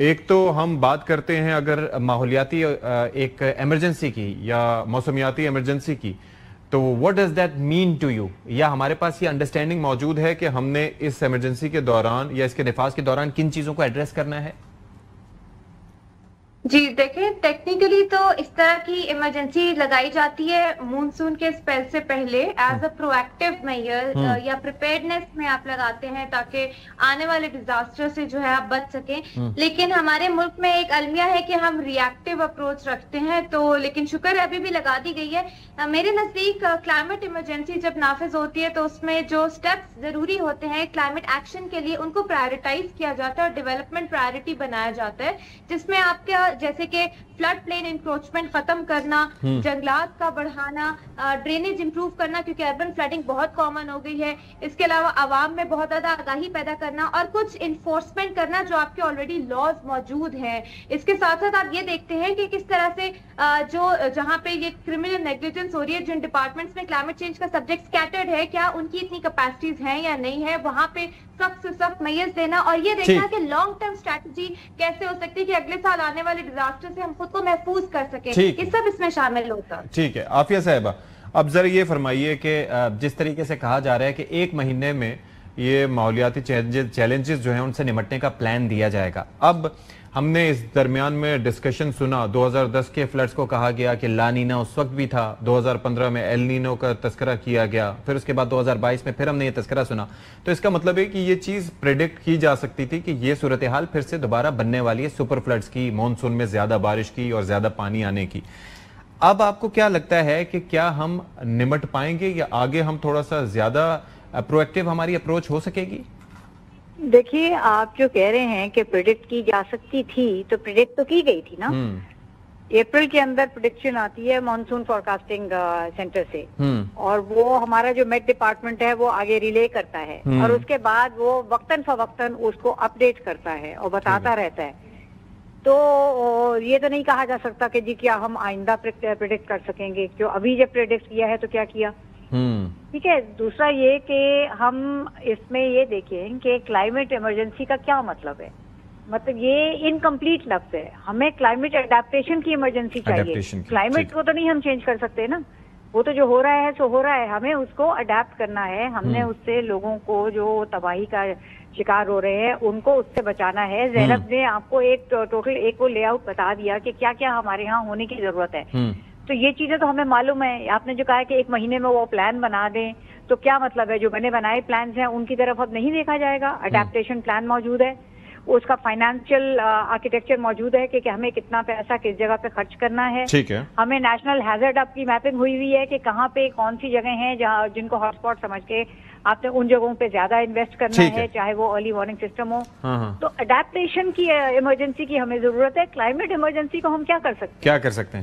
एक तो हम बात करते हैं अगर माहौलियाती एक इमरजेंसी की या मौसमियाती इमरजेंसी की, तो what does that mean to you? या हमारे पास ये अंडरस्टैंडिंग मौजूद है कि हमने इस इमरजेंसी के दौरान या इसके निफाज के दौरान किन चीजों को एड्रेस करना है? जी देखिए, टेक्निकली तो इस तरह की इमरजेंसी लगाई जाती है मानसून के स्पेल से पहले एज अ प्रोएक्टिव मेजर या प्रिपेयर्डनेस में आप लगाते हैं ताकि आने वाले डिजास्टर से जो है आप बच सकें। लेकिन हमारे मुल्क में एक अलमिया है कि हम रिएक्टिव अप्रोच रखते हैं, तो लेकिन शुक्र है अभी भी लगा दी गई है। मेरे नजदीक क्लाइमेट इमरजेंसी जब नाफिज होती है तो उसमें जो स्टेप्स जरूरी होते हैं क्लाइमेट एक्शन के लिए उनको प्रायोरिटाइज किया जाता है और डेवलपमेंट प्रायोरिटी बनाया जाता है, जिसमें आपके जैसे कि फ्लड प्लेन इंक्रोचमेंट खत्म करना, जंगलात का बढ़ाना, ड्रेनेज इंप्रूव करना क्योंकि अर्बन फ्लडिंग बहुत कॉमन हो गई है। इसके अलावा आवाम में बहुत ज्यादा आगाही पैदा करना और कुछ इन्फोर्समेंट करना जो आपके ऑलरेडी लॉज मौजूद हैं। इसके साथ साथ आप ये देखते हैं कि किस तरह से जो जहां पे ये क्रिमिनल नेग्लिजेंस हो रही है, जिन डिपार्टमेंट्स में क्लाइमेट चेंज का सब्जेक्ट स्कैटर्ड है, क्या उनकी इतनी कैपेसिटीज हैं या नहीं है, वहां पे सख्त से सख्त मैयज देना और ये देखना कि लॉन्ग टर्म स्ट्रैटेजी कैसे हो सकती है कि अगले साल आने वाले डिजास्टर से हम खुद को महफूज कर सकें। ये सब इसमें शामिल होता है। ठीक है आफिया साहिबा, अब जरा ये फरमाइए कि जिस तरीके से कहा जा रहा है कि एक महीने में ये माहौलियाती चैलेंजेस जो हैं उनसे निपटने का प्लान दिया जाएगा। अब हमने इस दरमियान में डिस्कशन सुना, 2010 के फ्लड्स को कहा गया कि ला नीना उस वक्त भी था, 2015 में एल नीनो का तस्करा किया गया, फिर उसके बाद 2022 में फिर हमने ये तस्करा सुना। तो इसका मतलब है कि ये चीज प्रेडिक्ट की जा सकती थी कि ये सूरत हाल फिर से दोबारा बनने वाली है, सुपर फ्लड्स की, मानसून में ज्यादा बारिश की और ज्यादा पानी आने की। अब आपको क्या लगता है कि क्या हम निमट पाएंगे या आगे हम थोड़ा सा ज्यादा प्रोएक्टिव हमारी अप्रोच हो सकेगी? देखिए, आप जो कह रहे हैं कि प्रिडिक्ट की जा सकती थी, तो प्रिडिक्ट तो की गई थी ना। अप्रैल के अंदर प्रिडिक्शन आती है मॉनसून फोरकास्टिंग सेंटर से और वो हमारा जो मेट डिपार्टमेंट है वो आगे रिले करता है और उसके बाद वो वक्तन फवक्तन उसको अपडेट करता है और बताता रहता है। तो ये तो नहीं कहा जा सकता कि जी क्या हम आइंदा प्रिडिक्ट कर सकेंगे, जो अभी जब प्रिडिक्ट किया है तो क्या किया। ठीक है। दूसरा ये कि हम इसमें ये देखें कि क्लाइमेट इमरजेंसी का क्या मतलब है। मतलब ये इनकम्प्लीट लफ्ज है। हमें क्लाइमेट अडेप्टेशन की इमरजेंसी चाहिए। क्लाइमेट को तो नहीं हम चेंज कर सकते ना, वो तो जो हो रहा है सो हो रहा है, हमें उसको अडेप्ट करना है। हमने उससे लोगों को जो तबाही का शिकार हो रहे हैं उनको उससे बचाना है। ज़ैनब ने आपको एक टोटल एक वो लेआउट बता दिया कि क्या क्या हमारे यहाँ होने की जरूरत है। तो ये चीजें तो हमें मालूम है। आपने जो कहा कि एक महीने में वो प्लान बना दें, तो क्या मतलब है जो बने बनाए प्लान हैं उनकी तरफ अब नहीं देखा जाएगा। अडेप्टेशन प्लान मौजूद है, उसका फाइनेंशियल आर्किटेक्चर मौजूद है कि हमें कितना पैसा किस जगह पे खर्च करना है। ठीक है। हमें नेशनल हैजर्ड अब की मैपिंग हुई हुई है कि कहाँ पे कौन सी जगह हैं जहाँ जिनको हॉटस्पॉट समझ के आपने उन जगहों पे ज्यादा इन्वेस्ट करना है, चाहे वो अर्ली वार्निंग सिस्टम हो। तो अडेप्टेशन की इमरजेंसी की हमें जरूरत है। क्लाइमेट इमरजेंसी को हम क्या कर सकते हैं?